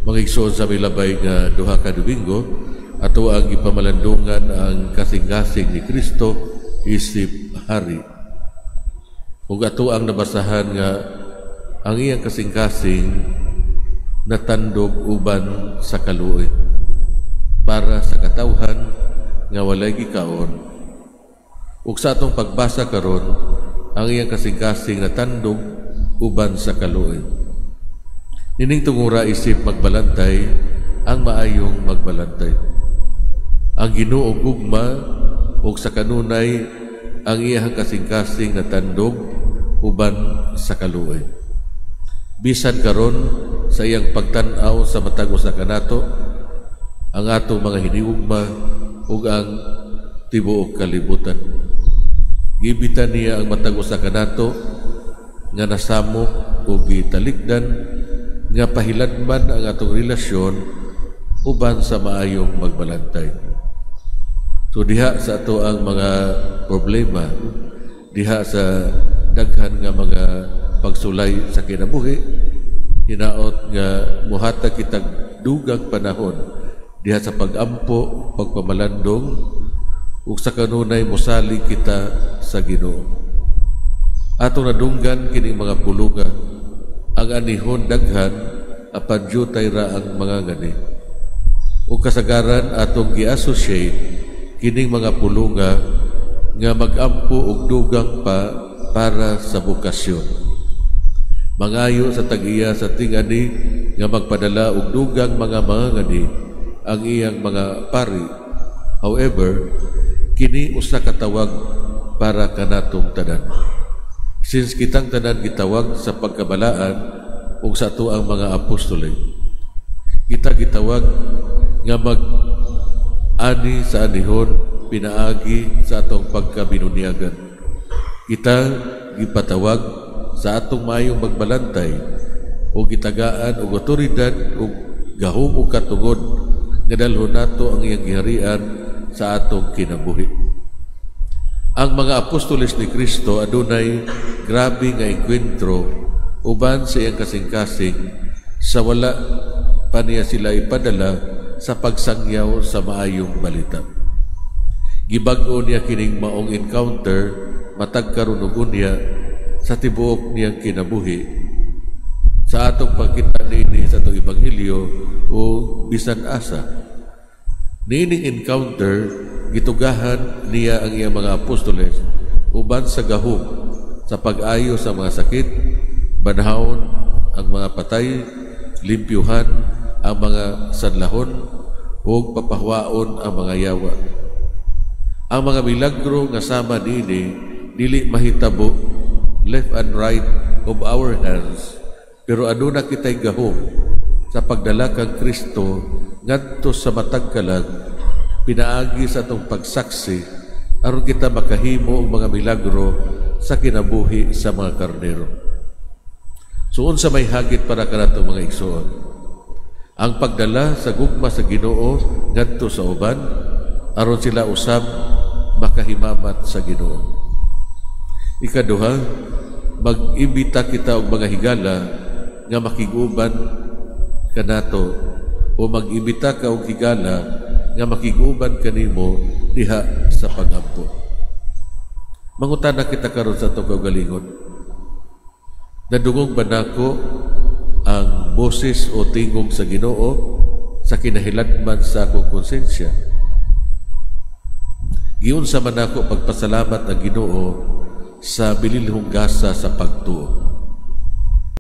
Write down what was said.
Mga igsoon sa milabay nga duha ka Domingo, ato ang ipamalandungan ang kasing-kasing ni Kristo isip hari. Ug ato ang nabasahan nga ang iyang kasing-kasing natandog uban sa kaluoy para sa katawhan nga walay gikaon. Ug sa atong pagbasa karon, ang iyang kasing-kasing natandog uban sa kaluoy. Nining tungura isip magbalantay ang maayong magbalantay. Ang Ginoo gugma ug sa kanunay ang iyang kasing-kasing natandog uban sa kaluoy. Bisan karon sa iyang pagtan-aw sa matag usa kanato, ang atong mga hiniugma ug ang tibuok kalibutan. Gibitan niya ang matag usa kanato nga nasamok ug gitalikdan nga pahiladman ang atong relasyon uban sa maayong magbalantay. So diha sa ato ang mga problema, diha sa daghan nga mga pagsulay sa kinabuhi, hinaot nga muhatag kitag dugang panahon diha sa pagampo, pagpamalandong ug sa kanunay mosali kita sa Ginoo. Atong nadunggan kining mga pulunga, ang anihon daghan apan jutay ra ang mga gani. O kasagaran atong gi-associate kining mga pulunga nga magampo og dugang pa para sa bukasyon. Mangayo sa tag-iya sa tingani nga magpadala og dugang mga gani ang iyang mga pari. However, kini usa ka tawag para kanatong tanan. Since kitang tanan gitawag sa pagkabalaan ug sa ato ang mga apostolay, kita gitawag nga mag-ani sa anihon pinaagi sa atong pagkabinuniagan. Kita gipatawag sa atong maayong magbalantay o gitagaan og otoridad ug gahom ug katugod nga dalhon nato ang iyang giharian sa atong kinabuhi. Ang mga apostoles ni Kristo adunay grabe nga enkwentro uban sa iyang kasing-kasing sa wala pa niya sila ipadala sa pagsangyaw sa maayong balita. Gibag-o niya kining maong encounter matag karon ug unya sa tibuok niyang kinabuhi sa atong pagkita niini sa atong ebanghelyo o bisan asa. Niining encounter gitugahan niya ang iyang mga apostoles uban sa gahom sa pag-ayo sa mga sakit, banhawon ang mga patay, limpyuhan ang mga sanlahon ug papahwaon ang mga yawa. Ang mga milagro nga sama niini dili mahitabo left and right of our hands, pero aduna kitay gahom sa pagdala kang Kristo ngadto sa matag kalag pinaagi sa atong pagsaksi aron kita makahimo og mga milagro sa kinabuhi sa mga karnero. So unsa may hagit para kanatong mga igsoon? Ang pagdala sa gugma sa Ginoo ngadto sa uban aron sila usab makahimamat sa Ginoo. Ikaduha, mag-imbita kita og mga higala nga makiguban kanato o mag-imbita ka og higala nga makiguban kanimo diha sa pagampo. Mangutana kita karon sa atong kaugalingon. Nadungog ba nako ang boses o tingog sa Ginoo sa kinahiladman sa akong konsensya? Giunsa man ako pagpasalamat ang Ginoo sa bililhong gasa sa pagtuo.